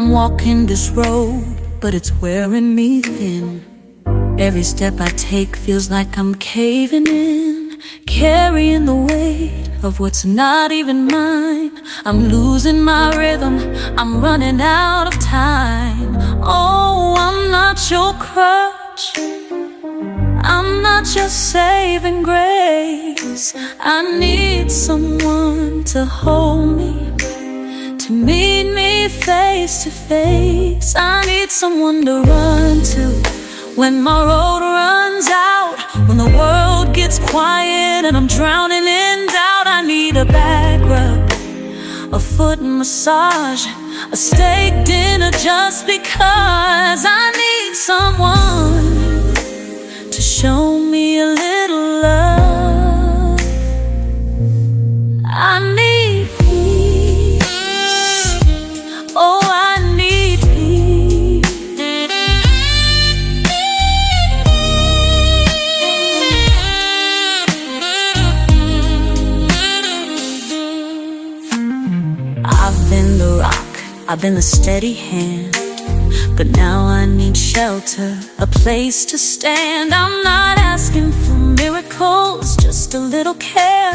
I'm walking this road, but it's wearing me thin. Every step I take feels like I'm caving in, carrying the weight of what's not even mine. I'm losing my rhythm, I'm running out of time. Oh, I'm not your crutch, I'm not your saving grace. I need someone to hold me, to meet me face to face. I need someone to run to when my road runs out, when the world gets quiet and I'm drowning in doubt. I need a back rub, a foot massage, a steak dinner just because. I need someone to show me a little love. I need peace, oh I need peace. I've been the rock, I've been the steady hand, but now I need shelter, a place to stand. I'm not asking for miracles, just a little care,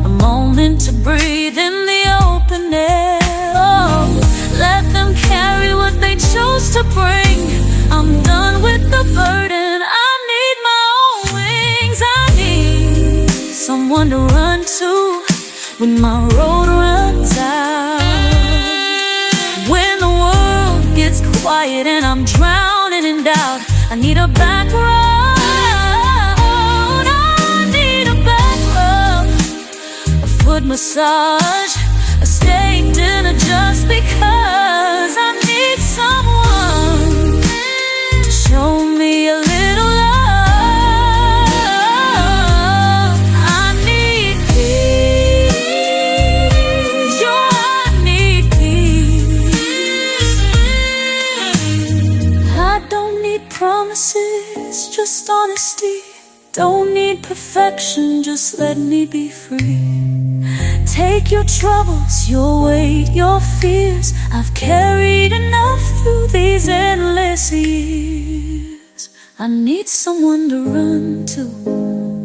a moment to breathe in the open air. Oh, let them carry what they chose to bring. I'm done with the burden, I need my own wings. I need someone to run to when my road runs out, when the world gets quiet and I'm drowning in doubt. I need a back road, I need a back rub, a foot massage, a steak dinner just because. I need someone to show me a little love. I need peace, I need peace. I don't need promises, just honesty. Don't need perfection, just let me be free. Take your troubles, your weight, your fears. I've carried enough through these endless years. I need someone to run to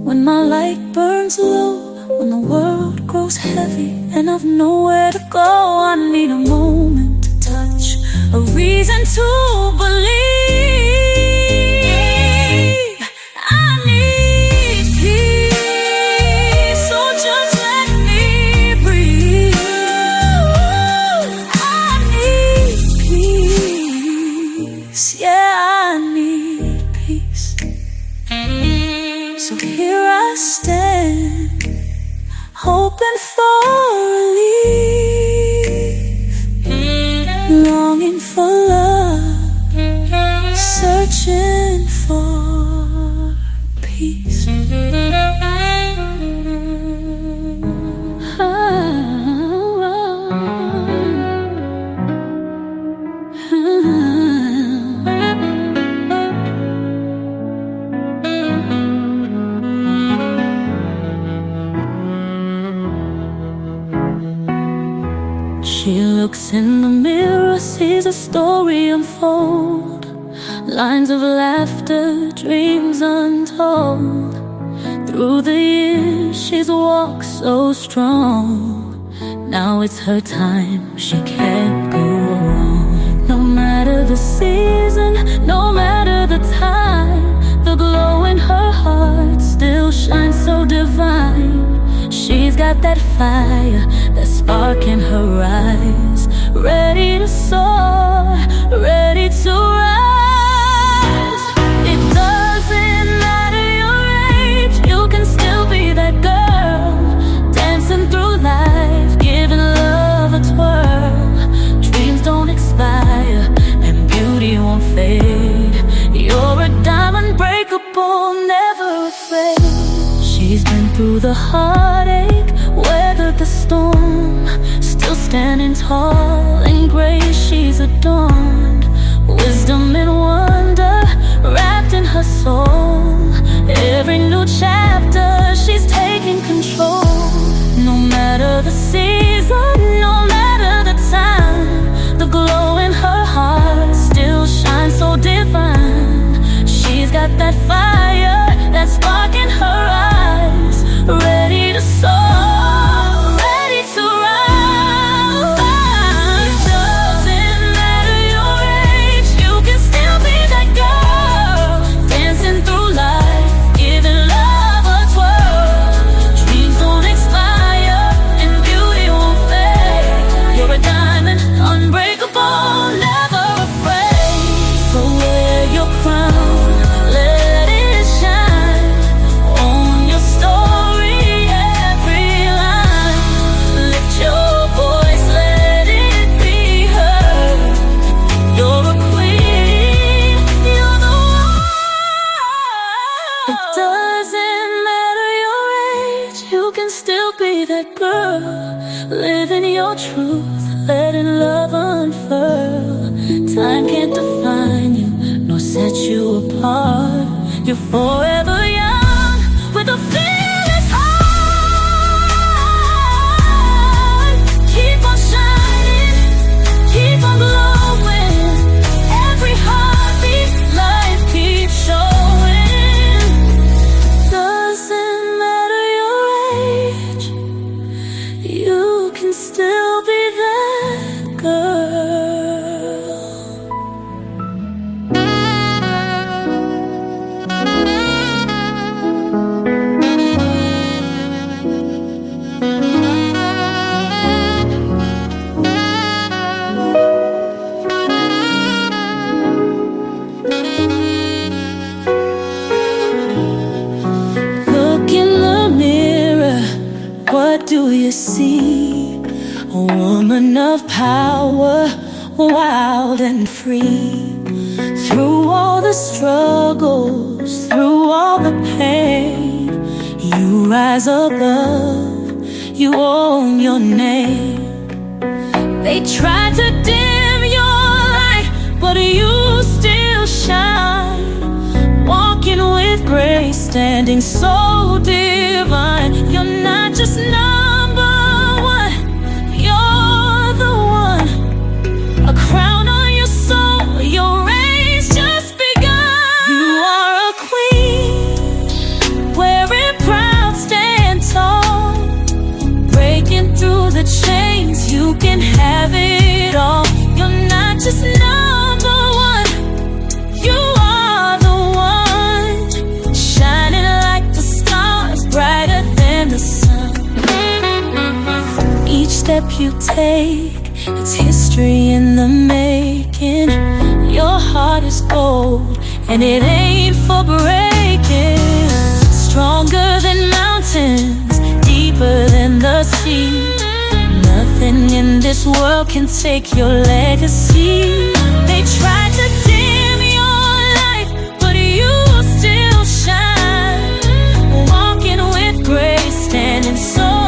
when my light burns low, when the world grows heavy and I've nowhere to go. I need a moment to touch, a reason to believe. I need peace, so just let me breathe. I need peace, yeah, I need peace. So here I stand, hoping for relief, longing for love, searching for peace. She looks in the mirror, sees a story unfold, lines of laughter, dreams untold. Through the years she's walked so strong. Now it's her time, she can't go wrong. No matter the season, no matter the time, the glow in her heart still shines so divine. She's got that fire, that spark in her eyes, ready to soar, ready to rise. It doesn't matter your age, you can still be that girl, dancing through life, giving love a twirl. Dreams don't expire, and beauty won't fade. You're a diamond, breakable, never afraid. She's been through the heartache, weathered the storm, still standing tall in grace she's adorned. Wisdom and wonder wrapped in her soul. Every new chapter she's taking control. No matter the season, no matter the time, the glow in her truth, letting love unfurl. Time can't define you, nor set you apart. You're forever young, with a fearless heart. Keep on shining, keep on glowing. Every heartbeat, life keeps showing. Doesn't matter your age, you can still be that girl. Look in the mirror, what do you see? A woman of power, wild and free. Through all the struggles, through all the pain, you rise above, you own your name. They tried to dim your light, but you still shine. Walking with grace, standing so divine. You're not just number one, you're the one. A crown on your soul, your reign's just begun. You are a queen, wearing proud, stand tall. Breaking through the chains, you can have it all. You're not just number one, you are the one. Shining like the stars, brighter than the sun. Each step you take, it's history in the making. Your heart is gold, and it ain't for breaking. Stronger than mountains, deeper than the sea. Nothing in this world can take your legacy. They tried to dim your light, but you still shine. Walking with grace, standing so